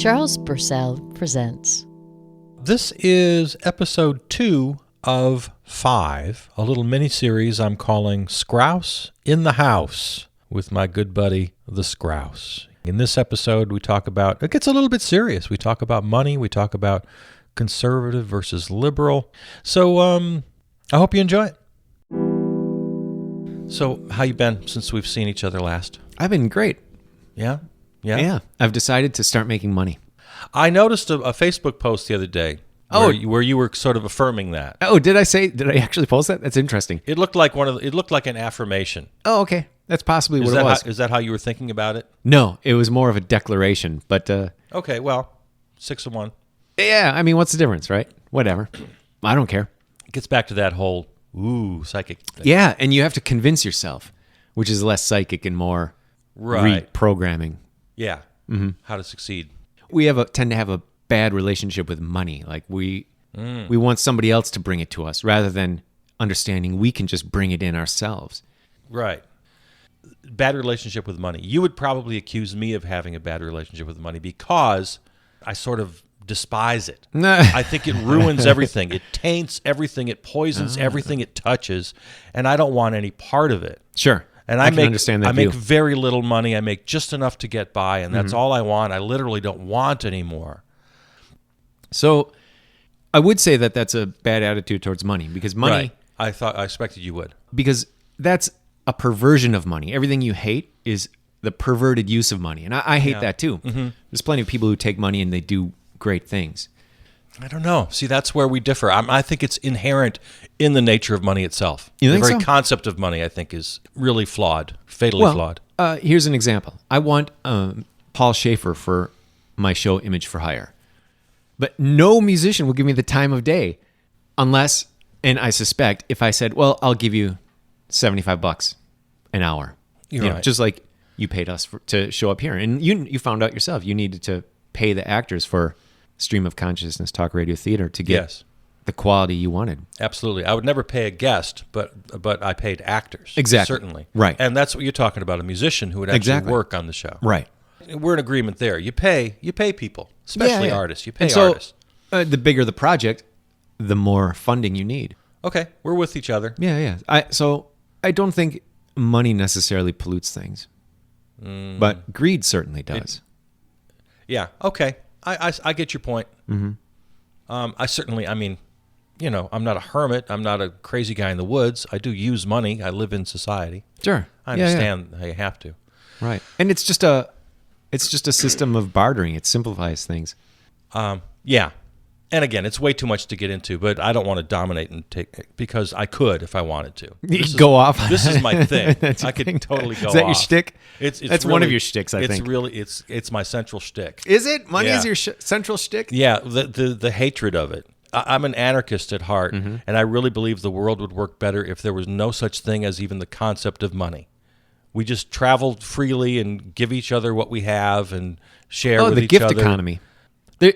Charles Purcell presents. This is episode 2 of 5, a little mini-series I'm calling Skrauss in the House with my good buddy, the Skrauss. In this episode, we talk about, it gets a little bit serious. We talk about money. We talk about conservative versus liberal. So I hope you enjoy it. So how you been since we've seen each other last? I've been great. Yeah? Yeah. I've decided to start making money. I noticed a Facebook post the other day where you were sort of affirming that. Oh, did I actually post that? That's interesting. It looked like it looked like an affirmation. Oh, okay. That's possibly what it was. Is that how you were thinking about it? No, it was more of a declaration, but... okay, well, 6 of 1. Yeah, I mean, what's the difference, right? Whatever. I don't care. It gets back to that whole, psychic thing. Yeah, and you have to convince yourself, which is less psychic and more reprogramming. Yeah, How to succeed. We tend to have a bad relationship with money. Like we want somebody else to bring it to us rather than understanding we can just bring it in ourselves. Right. Bad relationship with money. You would probably accuse me of having a bad relationship with money because I sort of despise it. I think it ruins everything. It taints everything. It poisons everything it touches, and I don't want any part of it. Sure. And I make very little money. I make just enough to get by, and that's all I want. I literally don't want anymore. So I would say that that's a bad attitude towards money because money... Right. I expected you would. Because that's a perversion of money. Everything you hate is the perverted use of money. And I hate that too. Mm-hmm. There's plenty of people who take money and they do great things. I don't know. See, that's where we differ. I think it's inherent in the nature of money itself. You think the very so? concept of money, I think, is really flawed, fatally flawed. Here's an example. I want Paul Schaefer for my show Image for Hire. But no musician will give me the time of day unless, and I suspect, if I said, well, I'll give you $75 an hour. You're right. Just like you paid us to show up here. And you found out yourself you needed to pay the actors for Stream of Consciousness Talk Radio Theater to get the quality you wanted. Absolutely. I would never pay a guest, but I paid actors. Exactly. Certainly. Right. And that's what you're talking about, a musician who would actually work on the show. Right. We're in agreement there. You pay people, especially artists. You pay artists. The bigger the project, the more funding you need. Okay. We're with each other. Yeah. So I don't think money necessarily pollutes things, but greed certainly does. Okay. I get your point. Mm-hmm. I'm not a hermit. I'm not a crazy guy in the woods. I do use money. I live in society. Sure. I understand how you have to. Right. And it's just a system of bartering. It simplifies things. Yeah. And again, it's way too much to get into, but I don't want to dominate and take, because I could if I wanted to. Go off. This is my thing. I could totally go off. Is that your shtick? That's really, one of your shticks, I think. It's my central shtick. Is it? Money is your central shtick? Yeah, the hatred of it. I'm an anarchist at heart, and I really believe the world would work better if there was no such thing as even the concept of money. We just traveled freely and give each other what we have and share with each other. Oh, the gift economy.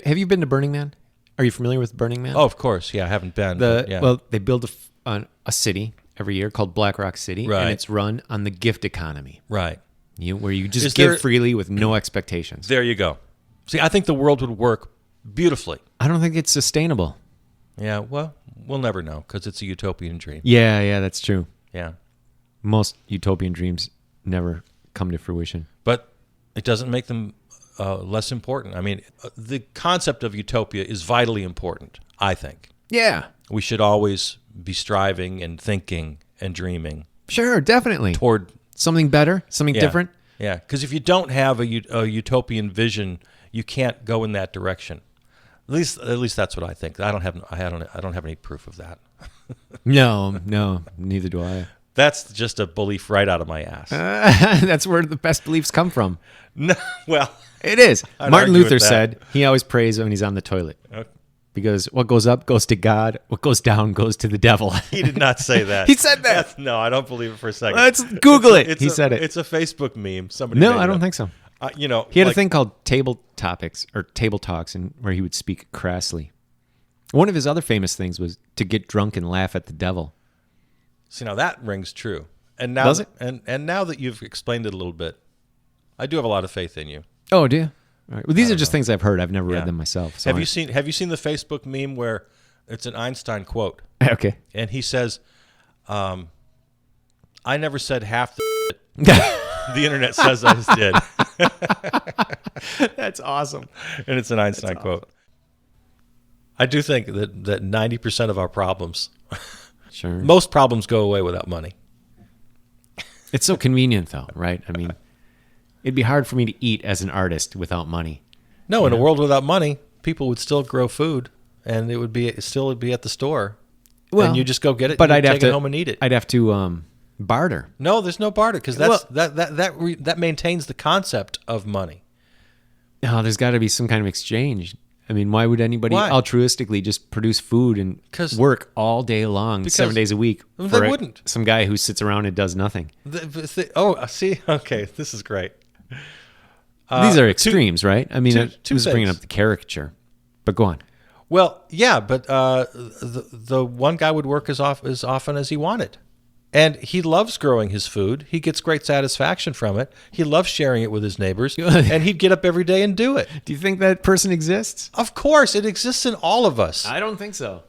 Have you been to Burning Man? Are you familiar with Burning Man? Oh, of course. Yeah, I haven't been. Well, they build a city every year called Black Rock City, and it's run on the gift economy. Right. Where you just give freely with no expectations. There you go. See, I think the world would work beautifully. I don't think it's sustainable. Yeah, well, we'll never know because it's a utopian dream. Yeah, that's true. Yeah. Most utopian dreams never come to fruition. But it doesn't make them less important. I mean, the concept of utopia is vitally important, I think. Yeah. We should always be striving and thinking and dreaming. Sure, definitely. Toward something better, something different. Yeah, because if you don't have a utopian vision, you can't go in that direction. At least that's what I think. I don't have any proof of that. No, neither do I. That's just a belief right out of my ass. That's where the best beliefs come from. No, well, it is. Martin Luther said he always prays when he's on the toilet. Okay. Because what goes up goes to God, what goes down goes to the devil. He did not say that. He said that. No, I don't believe it for a second. Let's Google it. He said it. It's a Facebook meme. Somebody. No, I don't think so. He had a thing called Table Topics or Table Talks, and where he would speak crassly. One of his other famous things was to get drunk and laugh at the devil. See, now that rings true. And now, does it? And now that you've explained it a little bit, I do have a lot of faith in you. Oh, do you? All right. Well, these are just things I've heard. I've never Yeah. read them myself. So Have you seen the Facebook meme where it's an Einstein quote? Okay. And he says, I never said half the the internet says I did. That's awesome. And it's an Einstein quote. I do think that 90% of our problems, Sure. most problems go away without money. It's so convenient, though, right? I mean, it'd be hard for me to eat as an artist without money. No, in a world without money, people would still grow food, and it would be at the store. Well, and you just go get it, but and I'd you have take to it home and eat it. I'd have to barter. No, there's no barter because that maintains the concept of money. Oh, there's got to be some kind of exchange. I mean, why would anybody Why? altruistically just produce food and 'Cause- work all day long, 7 days a week? They for wouldn't. Some guy who sits around and does nothing. See, okay, this is great. These are extremes, right? I mean, two who's bringing things. up the caricature? But go on. Well, yeah, but the one guy would work as often as he wanted. And he loves growing his food. He gets great satisfaction from it. He loves sharing it with his neighbors. And he'd get up every day and do it. Do you think that person exists? Of course, it exists in all of us. I don't think so.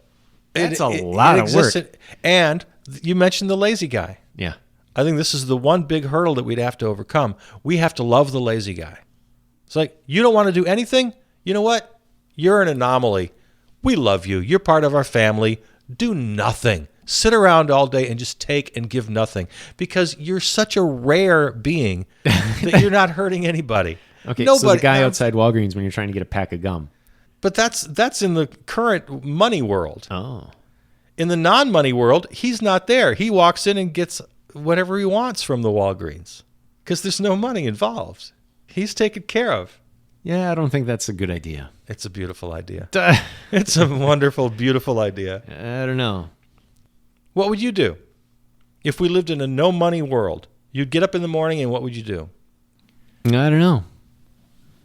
It- That's a it lot of exists work. and you mentioned the lazy guy. Yeah. I think this is the one big hurdle that we'd have to overcome. We have to love the lazy guy. It's like, you don't want to do anything? You know what? You're an anomaly. We love you. You're part of our family. Do nothing. Sit around all day and just take and give nothing because you're such a rare being that you're not hurting anybody. Okay, so the guy outside Walgreens when you're trying to get a pack of gum. But that's in the current money world. Oh. In the non-money world, he's not there. He walks in and gets whatever he wants from the Walgreens because there's no money involved. He's taken care of. Yeah, I don't think that's a good idea. It's a beautiful idea. It's a wonderful, beautiful idea. I don't know. What would you do if we lived in a no-money world? You'd get up in the morning and what would you do? I don't know.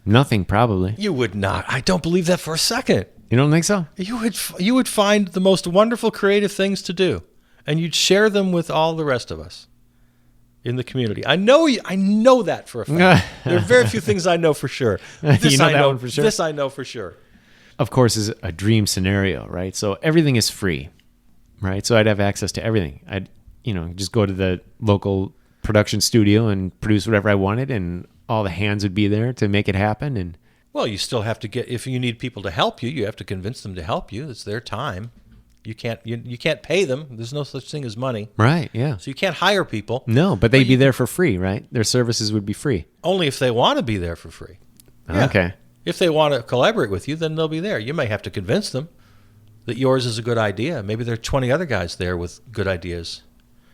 Nothing, probably. You would not. I don't believe that for a second. You don't think so? You would find the most wonderful creative things to do, and you'd share them with all the rest of us in the community. I know that for a fact. There are very few things I know for sure. This You know I that know one for sure? This I know for sure. Of course, is a dream scenario, right? So everything is free, right? So I'd have access to everything. I'd, just go to the local production studio and produce whatever I wanted, and all the hands would be there to make it happen. And Well, you still have to if you need people to help you, you have to convince them to help you. It's their time. You can't pay them. There's no such thing as money. right, yeah. So you can't hire people. No, but they'd be there for free, right? Their services would be free. Only if they want to be there for free. Yeah. Okay. If they want to collaborate with you, then they'll be there. You may have to convince them that yours is a good idea. Maybe there are 20 other guys there with good ideas.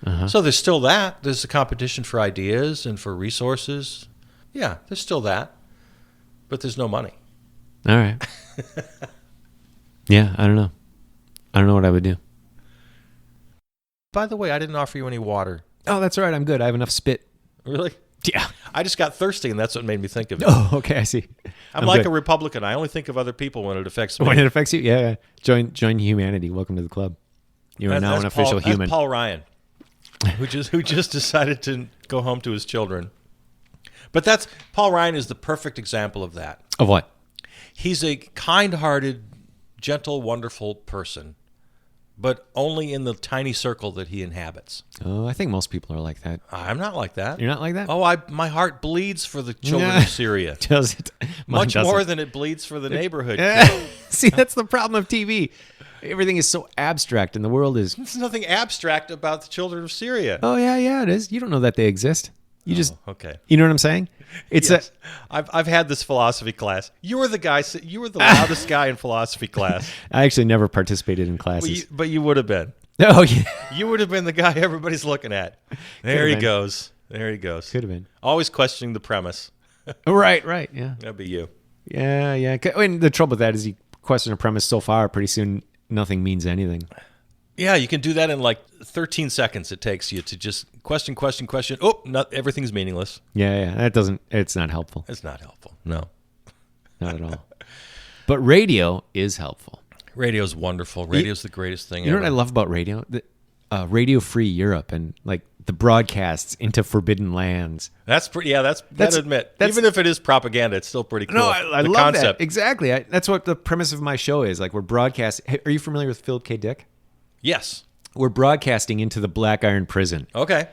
Uh-huh. So there's still that. There's a competition for ideas and for resources. Yeah, there's still that. But there's no money. All right. Yeah, I don't know. I don't know what I would do. By the way, I didn't offer you any water. Oh, that's all right. I'm good. I have enough spit. Really? Yeah. I just got thirsty, and that's what made me think of it. Oh, okay. I see. I'm like good. a Republican. I only think of other people when it affects me. When it affects you, yeah. Join humanity. Welcome to the club. You are now an official human. That's Paul Ryan, who just decided to go home to his children. But Paul Ryan is the perfect example of that. Of what? He's a kind-hearted, gentle, wonderful person, but only in the tiny circle that he inhabits. Oh, I think most people are like that. I'm not like that. You're not like that? Oh, my heart bleeds for the children of Syria. Does it? Mine Much doesn't. more than it bleeds for the neighborhood. See, that's the problem of TV. Everything is so abstract, and the world is. There's nothing abstract about the children of Syria. Oh yeah, it is. You don't know that they exist. You just. Okay. You know what I'm saying? It's Yes. I've had this philosophy class. You were the loudest guy in philosophy class. I actually never participated in classes. But you would have been. Oh yeah. You would have been the guy everybody's looking at. There he been. goes. There he goes. Could have been. Always questioning the premise. Right. Yeah. That'd be you. Yeah. And the trouble with that is you question a premise so far, pretty soon nothing means anything. Yeah, you can do that in like 13 seconds. It takes you to just question. Oh, everything's meaningless. Yeah. It's not helpful. It's not helpful. No. Not at all. But radio is helpful. Radio's wonderful. Radio's the greatest thing You know ever. what I love about radio? Radio Free Europe and like the broadcasts into forbidden lands. That's pretty. Yeah, gotta admit. That's- Even if it is propaganda, it's still pretty cool. No, I the love concept. that. Exactly. That's what the premise of my show is. Like, we're broadcasting. Are you familiar with Philip K. Dick? Yes. We're broadcasting into the Black Iron Prison. Okay.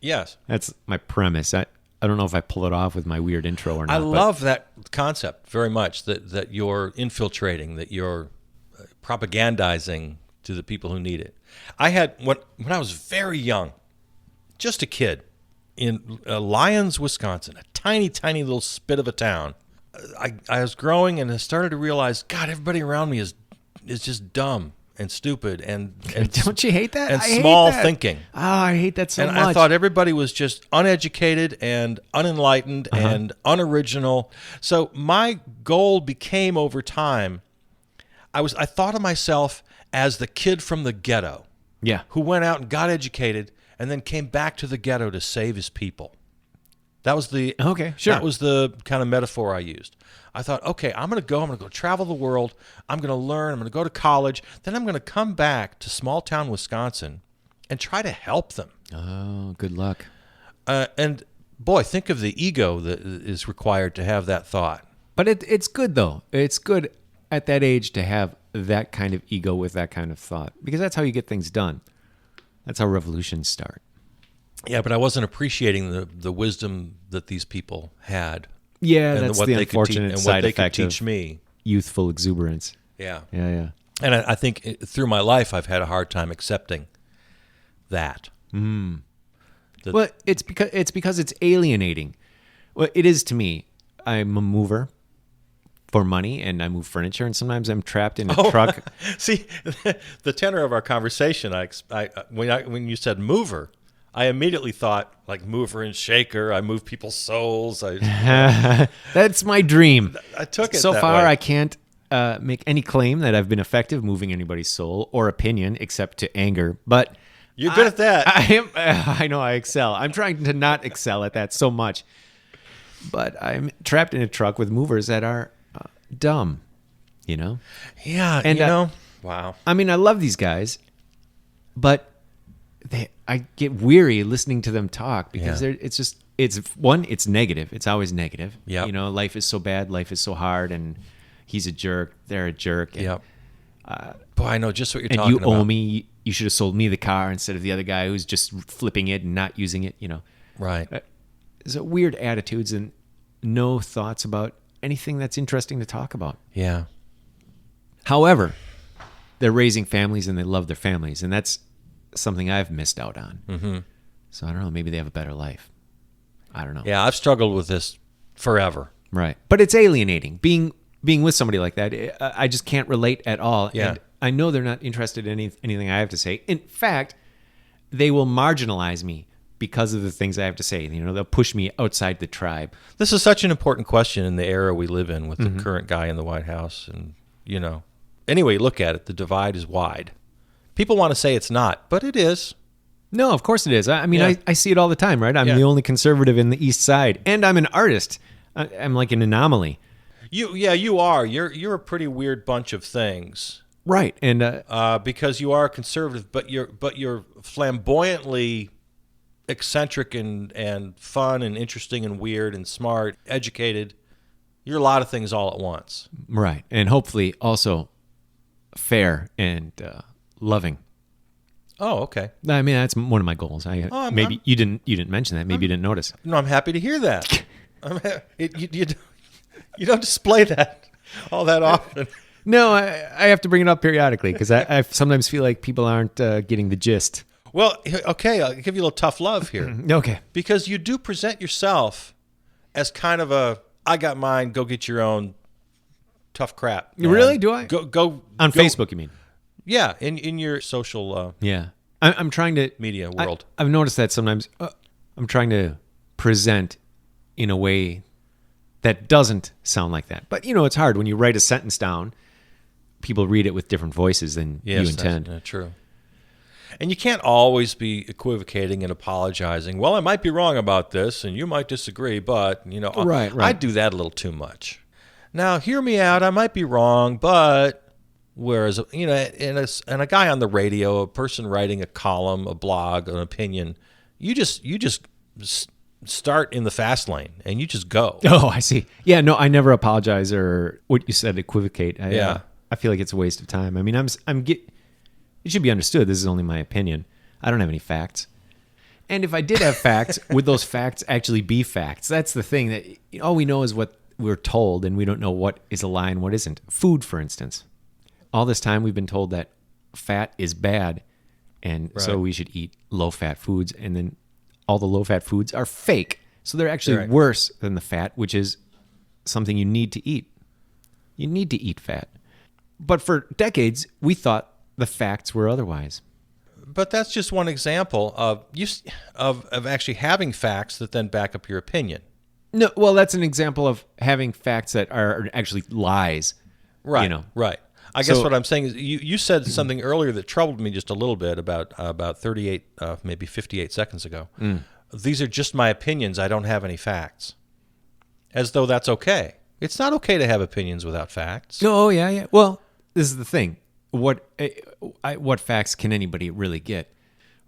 Yes. That's my premise. I don't know if I pull it off with my weird intro or not. I love that concept very much, that you're infiltrating, that you're propagandizing to the people who need it. I had, when I was very young, just a kid, in Lyons, Wisconsin, a tiny, tiny little spit of a town, I was growing and I started to realize, God, everybody around me is just dumb and stupid and Don't you hate that? and I hate small that. thinking. Oh, I hate that so And much. I thought everybody was just uneducated and unenlightened and unoriginal. So my goal became, over time, I thought of myself as the kid from the ghetto yeah. who went out and got educated and then came back to the ghetto to save his people. That was the Okay, sure. That was the kind of metaphor I used. I thought, okay, I'm going to go travel the world. I'm going to learn. I'm going to go to college. Then I'm going to come back to small town Wisconsin and try to help them. Oh, good luck. And boy, think of the ego that is required to have that thought. But it's good, though. It's good at that age to have that kind of ego with that kind of thought, because that's how you get things done. That's how revolutions start. Yeah, but I wasn't appreciating the wisdom that these people had. Yeah, And that's what the they could unfortunate and what side they could effect teach of me. youthful exuberance. Yeah. Yeah. And I think through my life, I've had a hard time accepting that. Well, it's because it's alienating. Well, it is to me. I'm a mover for money, and I move furniture, and sometimes I'm trapped in a truck. See, the tenor of our conversation, when you said mover, I immediately thought like mover and shaker. I move people's souls. That's my dream. I took it So that far, way. I can't make any claim that I've been effective moving anybody's soul or opinion, except to anger. But You're good at that. I am. I know I excel. I'm trying to not excel at that so much. But I'm trapped in a truck with movers that are dumb. You know. Yeah, And, wow. I mean, I love these guys, but I get weary listening to them talk because Yeah. it's negative. It's always negative. Yep. You know, life is so bad, life is so hard, and he's a jerk, they're a jerk. And, Yep. Boy, I know just what you're and talking you about. owe me. You should have sold me the car instead of the other guy who's just flipping it and not using it. You know, Right. so weird attitudes and no thoughts about anything that's interesting to talk about. Yeah. However, they're raising families and they love their families, and that's something I've missed out on. Mm-hmm. So I don't know. Maybe they have a better life. I don't know. Yeah, I've struggled with this forever. Right. But it's alienating. Being with somebody like that, I just can't relate at all. Yeah. And I know they're not interested in anything I have to say. In fact, they will marginalize me because of the things I have to say. You know, they'll push me outside the tribe. This is such an important question in the era we live in with the current guy in the White House. And, anyway, look at it. The divide is wide. People want to say it's not, but it is. No, of course it is. I mean, Yeah. I see it all the time, right? I'm Yeah. the only conservative in the East Side, and I'm an artist. I'm like an anomaly. You are. You're a pretty weird bunch of things. Right. And Because you are conservative, but you're flamboyantly eccentric and fun and interesting and weird and smart, educated. You're a lot of things all at once. right. And hopefully also fair and loving. Oh, okay. I mean, that's one of my goals. I'm- You didn't mention that. Maybe you didn't notice. No, I'm happy to hear that. You don't display that all that often. No, I have to bring it up periodically because I sometimes feel like people aren't getting the gist. Well, okay, I'll give you a little tough love here. Okay. Because you do present yourself as kind of I got mine, go get your own tough crap. man. Really? Do I? Go On go- Facebook, you mean? Yeah, in your social Yeah. I'm trying to... media world. I've noticed that sometimes I'm trying to present in a way that doesn't sound like that. But, it's hard. When you write a sentence down, people read it with different voices than you intend. That's true. And you can't always be equivocating and apologizing. Well, I might be wrong about this, and you might disagree, but, Right. I do that a little too much. Now, hear me out. I might be wrong, but... Whereas, and a guy on the radio, a person writing a column, a blog, an opinion, You just start in the fast lane and you just go. Oh, I see. Yeah, no, I never apologize or what you said, equivocate. I feel like it's a waste of time. I mean, it should be understood. This is only my opinion. I don't have any facts. And if I did have facts, would those facts actually be facts? That's the thing, that all we know is what we're told, and we don't know what is a lie and what isn't. Food, for instance. All this time we've been told that fat is bad, and so we should eat low-fat foods, and then all the low-fat foods are fake. So they're actually worse than the fat, which is something you need to eat. You need to eat fat. But for decades, we thought the facts were otherwise. But that's just one example of actually having facts that then back up your opinion. No, well, that's an example of having facts that are actually lies. Right. Right. I guess what I'm saying is you said something earlier that troubled me just a little bit about 38, maybe 58 seconds ago. These are just my opinions. I don't have any facts. As though that's okay. It's not okay to have opinions without facts. Oh, yeah. Well, this is the thing. What facts can anybody really get,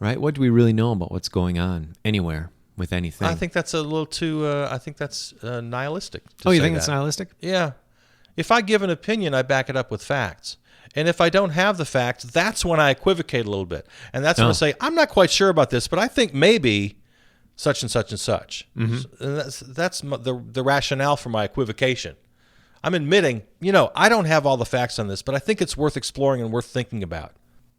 right? What do we really know about what's going on anywhere with anything? I think that's a little too. I think that's nihilistic. You think it's nihilistic? Yeah. If I give an opinion, I back it up with facts. And if I don't have the facts, that's when I equivocate a little bit. And that's when I say, I'm not quite sure about this, but I think maybe such and such and such. Mm-hmm. And that's the rationale for my equivocation. I'm admitting, I don't have all the facts on this, but I think it's worth exploring and worth thinking about.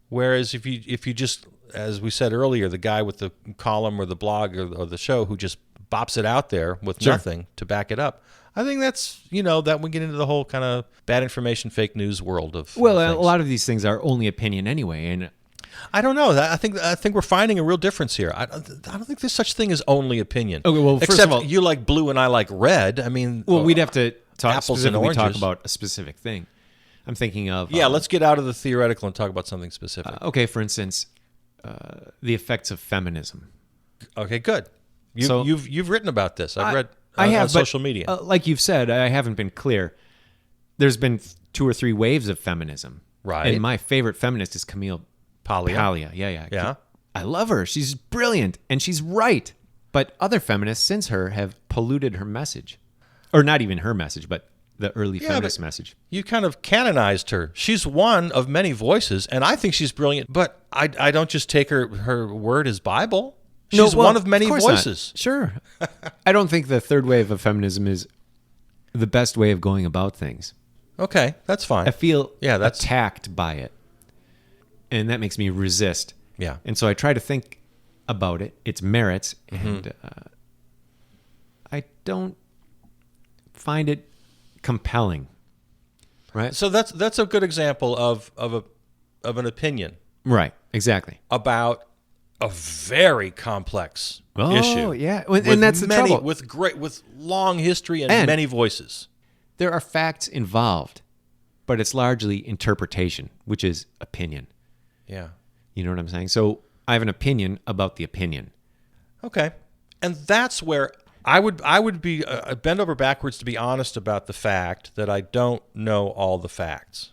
Whereas if you just, as we said earlier, the guy with the column or the blog or the show who just bops it out there with nothing to back it up, I think that's, that we get into the whole kind of bad information, fake news world of Well, things. A lot of these things are only opinion anyway, and I don't know. I think we're finding a real difference here. I don't think there's such thing as only opinion. Okay, well, first except of all, you like blue and I like red. I mean, we'd have to apples and oranges. Talk about a specific thing. I'm thinking of let's get out of the theoretical and talk about something specific. Okay, for instance, the effects of feminism. Okay, good. You've written about this. I've read. I have on social media. Like you've said, I haven't been clear. There's been 2 or 3 waves of feminism. Right. And my favorite feminist is Camille Paglia. Yeah. I love her. She's brilliant, and she's right. But other feminists since her have polluted her message. Or not even her message, but the early feminist message. You kind of canonized her. She's one of many voices, and I think she's brilliant, but I don't just take her word as Bible. She's one of many voices. Not. Sure. I don't think the third wave of feminism is the best way of going about things. Okay, that's fine. I feel attacked by it, and that makes me resist. Yeah. And so I try to think about it, its merits, and I don't find it compelling. Right? So that's a good example of an opinion. Right, exactly. About a very complex issue. Oh, yeah. And that's the trouble. With long history and many voices. There are facts involved, but it's largely interpretation, which is opinion. Yeah. You know what I'm saying? So I have an opinion about the opinion. Okay. And that's where I would be bend over backwards to be honest about the fact that I don't know all the facts.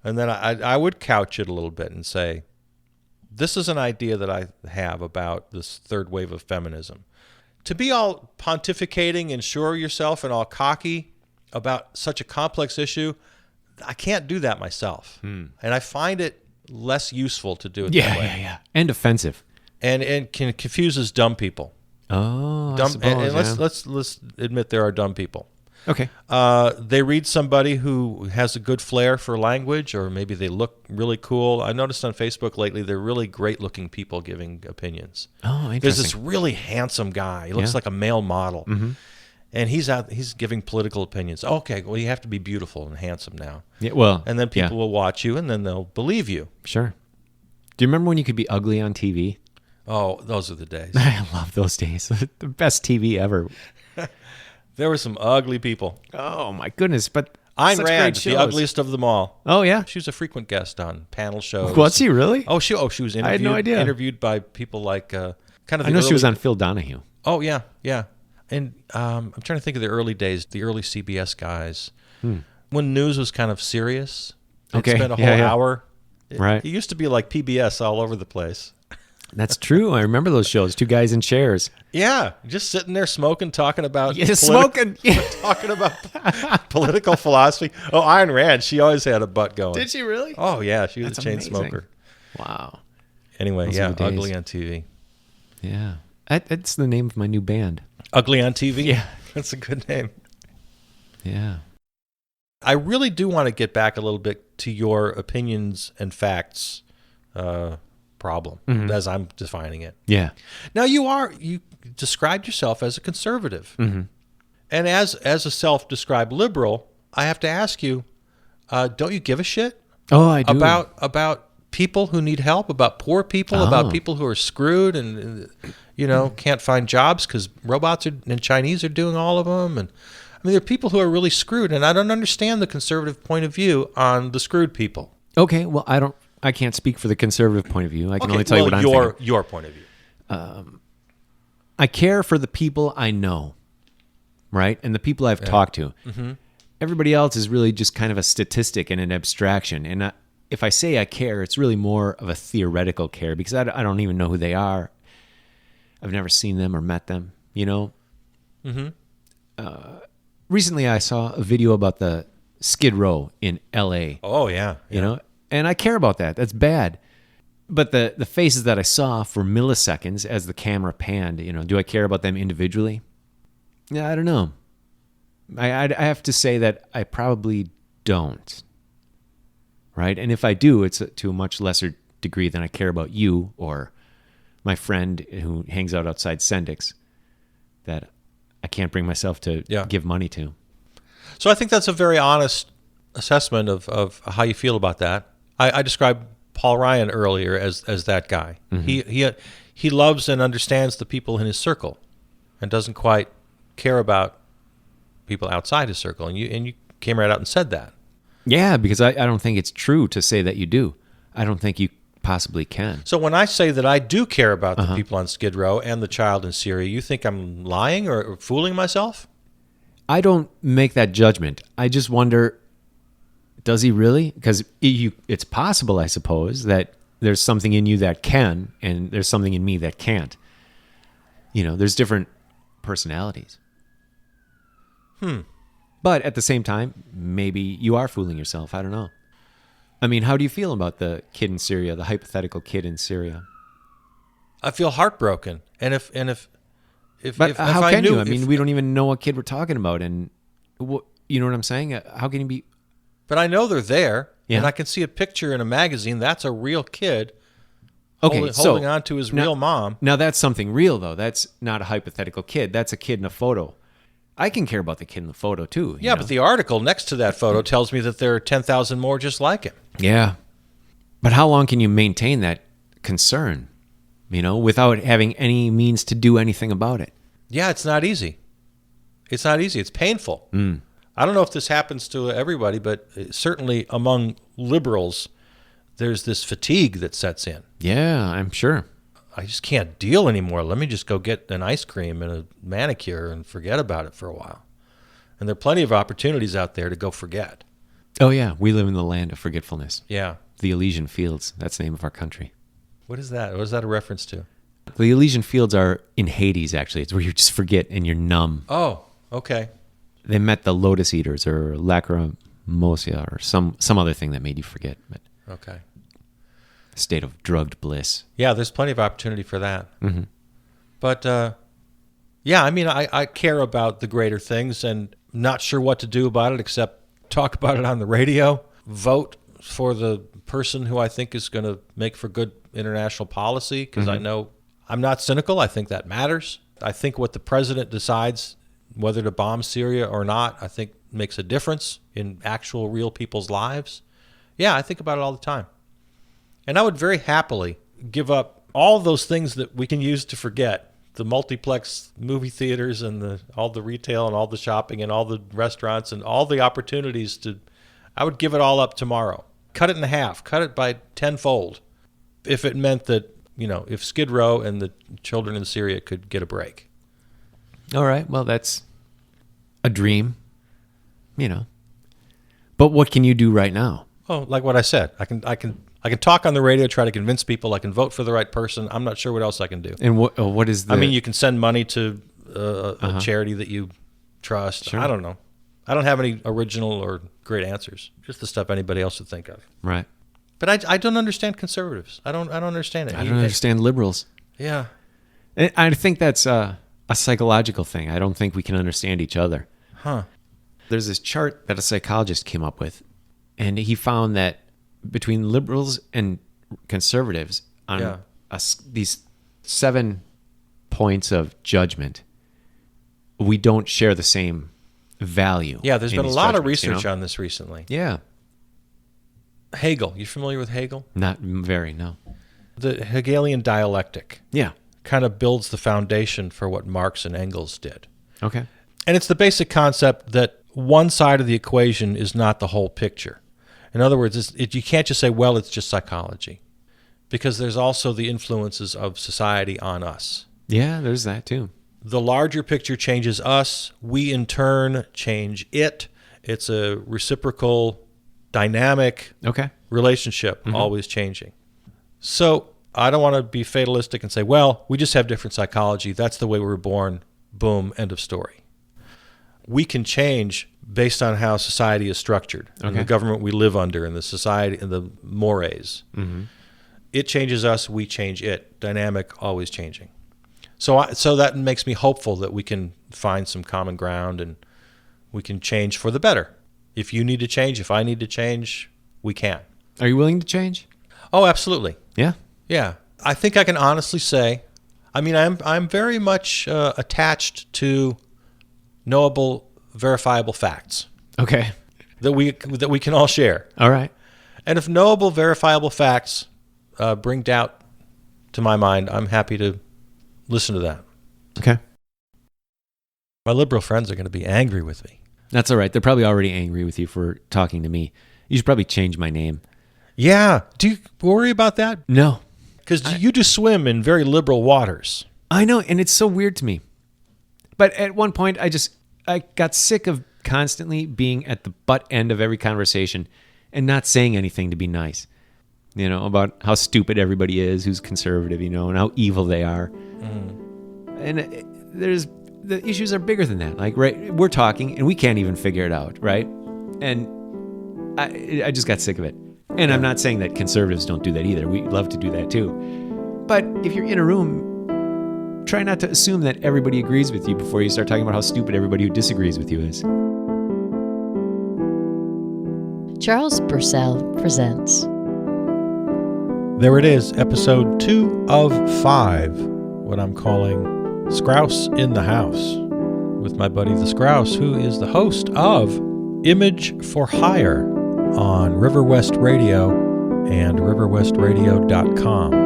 And then I would couch it a little bit and say, this is an idea that I have about this third wave of feminism. To be all pontificating and sure of yourself and all cocky about such a complex issue, I can't do that myself. And I find it less useful to do it that way. Yeah. And offensive. And confuses dumb people. Oh, Dumb, I suppose, and let's admit there are dumb people. Okay. They read somebody who has a good flair for language, or maybe they look really cool. I noticed on Facebook lately they're really great-looking people giving opinions. Oh, interesting. There's this really handsome guy. He looks like a male model, and he's giving political opinions. Okay, well, you have to be beautiful and handsome now. Yeah, well, and then people will watch you, and then they'll believe you. Sure. Do you remember when you could be ugly on TV? Oh, those are the days. I love those days. The best TV ever. There were some ugly people. Oh, my goodness. But Ayn Rand, the ugliest of them all. Oh, yeah? She was a frequent guest on panel shows. Was she really? Oh, she was interviewed. I had no idea. Interviewed by people like kind of. I know she was on Phil Donahue. Oh, yeah. And I'm trying to think of the early days, the early CBS guys, when news was kind of serious. They'd spend a whole hour. Right. It used to be like PBS all over the place. That's true. I remember those shows. Two guys in chairs. Yeah, just sitting there smoking, talking about Smoking. talking about political philosophy. Oh, Ayn Rand, she always had a butt going. Did she really? Oh yeah, she was That's a chain amazing. smoker. Wow. Anyway, Those are yeah, the days. Ugly on TV. Yeah. That's the name of my new band. Ugly on TV. Yeah. That's a good name. Yeah. I really do want to get back a little bit to your opinions and facts problem, as I'm defining it. Yeah. Now, you described yourself as a conservative. Mm-hmm. And as a self-described liberal, I have to ask you, don't you give a shit Oh, I do. about people who need help, about poor people, about people who are screwed and can't find jobs because robots and Chinese are doing all of them? And I mean, there are people who are really screwed, and I don't understand the conservative point of view on the screwed people. Okay. Well, I can't speak for the conservative point of view. I can only tell you what I'm thinking. Your point of view. I care for the people I know, right? And the people I've talked to. Mm-hmm. Everybody else is really just kind of a statistic and an abstraction. And if I say I care, it's really more of a theoretical care because I don't even know who they are. I've never seen them or met them, Mm-hmm. Recently, I saw a video about the Skid Row in L.A. Oh, yeah. And I care about that. That's bad. But the faces that I saw for milliseconds as the camera panned, do I care about them individually? Yeah, I don't know. I have to say that I probably don't. Right? And if I do, it's to a much lesser degree than I care about you or my friend who hangs out outside Sendik's that I can't bring myself to give money to. So I think that's a very honest assessment of how you feel about that. I described Paul Ryan earlier as that guy. Mm-hmm. He loves and understands the people in his circle and doesn't quite care about people outside his circle. And you came right out and said that. Yeah, because I don't think it's true to say that you do. I don't think you possibly can. So when I say that I do care about the people on Skid Row and the child in Syria, you think I'm lying or fooling myself? I don't make that judgment. I just wonder, does he really? Because it's possible, I suppose, that there's something in you that can, and there's something in me that can't. There's different personalities. But at the same time, maybe you are fooling yourself. I don't know. I mean, how do you feel about the kid in Syria, the hypothetical kid in Syria? I feel heartbroken. And if how I can knew, you? I mean, we don't even know what kid we're talking about, and you know what I'm saying? How can you be? But I know they're there, Yeah. and I can see a picture in a magazine. That's a real kid. Okay, holding on to his real mom. Now that's something real, though. That's not a hypothetical kid. That's a kid in a photo. I can care about the kid in the photo too. Yeah, but the article next to that photo tells me that there are 10,000 more just like him. Yeah. But how long can you maintain that concern, without having any means to do anything about it? Yeah, it's not easy. It's not easy. It's painful. I don't know if this happens to everybody, but certainly among liberals, there's this fatigue that sets in. Yeah, I'm sure. I just can't deal anymore. Let me just go get an ice cream and a manicure and forget about it for a while. And there are plenty of opportunities out there to go forget. Oh, yeah. We live in the land of forgetfulness. Yeah. The Elysian Fields. That's the name of our country. What is that? What is that a reference to? The Elysian Fields are in Hades, actually. It's where you just forget and you're numb. Oh, okay. They met the Lotus Eaters or Lacrimosa or some other thing that made you forget. But Okay. a state of drugged bliss. Yeah, there's plenty of opportunity for that. Mm-hmm. But, yeah, I mean, I care about the greater things and not sure what to do about it except talk about it on the radio, vote for the person who I think is going to make for good international policy because I know I'm not cynical. I think that matters. I think what the president decides, whether to bomb Syria or not, I think makes a difference in actual real people's lives. Yeah, I think about it all the time. And I would very happily give up all those things that we can use to forget, the multiplex movie theaters and all the retail and all the shopping and all the restaurants and all the opportunities I would give it all up tomorrow. Cut it in half, cut it by tenfold if it meant that, if Skid Row and the children in Syria could get a break. All right. Well, that's a dream, But what can you do right now? Oh, like what I said, I I can talk on the radio, try to convince people. I can vote for the right person. I'm not sure what else I can do. And what is the... I mean, you can send money to a charity that you trust. Sure. I don't know. I don't have any original or great answers. Just the stuff anybody else would think of. Right. But I don't understand conservatives. I don't understand it. I don't understand liberals. Yeah. And I think that's a psychological thing. I don't think we can understand each other. Huh. There's this chart that a psychologist came up with, and he found that between liberals and conservatives on these 7 points of judgment, we don't share the same value. Yeah, there's in been a these lot of judgments, research on this recently. Yeah. Hegel. You familiar with Hegel? Not very, no. The Hegelian dialectic Yeah. kind of builds the foundation for what Marx and Engels did. Okay. And it's the basic concept that one side of the equation is not the whole picture. In other words, you can't just say, well, it's just psychology, because there's also the influences of society on us. Yeah, there's that too. The larger picture changes us. We, in turn, change it. It's a reciprocal, dynamic relationship, always changing. So I don't want to be fatalistic and say, well, we just have different psychology. That's the way we were born. Boom, end of story. We can change based on how society is structured, and the government we live under, and the society, and the mores. Mm-hmm. It changes us, we change it. Dynamic, always changing. So that makes me hopeful that we can find some common ground and we can change for the better. If you need to change, if I need to change, we can. Are you willing to change? Oh, absolutely. Yeah. Yeah. I think I can honestly say, I mean, I'm very much attached to knowable, verifiable facts. Okay. That we can all share. All right. And if knowable, verifiable facts bring doubt to my mind, I'm happy to listen to that. Okay. My liberal friends are going to be angry with me. That's all right. They're probably already angry with you for talking to me. You should probably change my name. Yeah. Do you worry about that? No. Because you just swim in very liberal waters. I know, and it's so weird to me. But at one point, I got sick of constantly being at the butt end of every conversation and not saying anything to be nice. You know, about how stupid everybody is who's conservative, you know, and how evil they are. And the issues are bigger than that. Like, right, we're talking and we can't even figure it out, right? And I just got sick of it. And I'm not saying that conservatives don't do that either. We love to do that too. But if you're in a room, try not to assume that everybody agrees with you before you start talking about how stupid everybody who disagrees with you is. Charles Purcell presents. There it is, episode 2 of 5, what I'm calling Skrauss in the House, with my buddy the Skrauss, who is the host of Image for Hire on River West Radio and riverwestradio.com.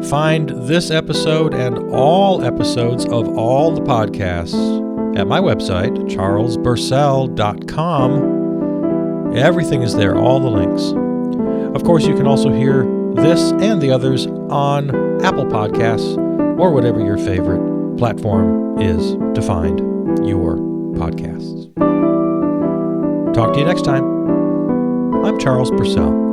Find this episode and all episodes of all the podcasts at my website, charlesburcell.com. Everything is there, all the links. Of course, you can also hear this and the others on Apple Podcasts or whatever your favorite platform is to find your podcasts. Talk to you next time. I'm Charles Purcell.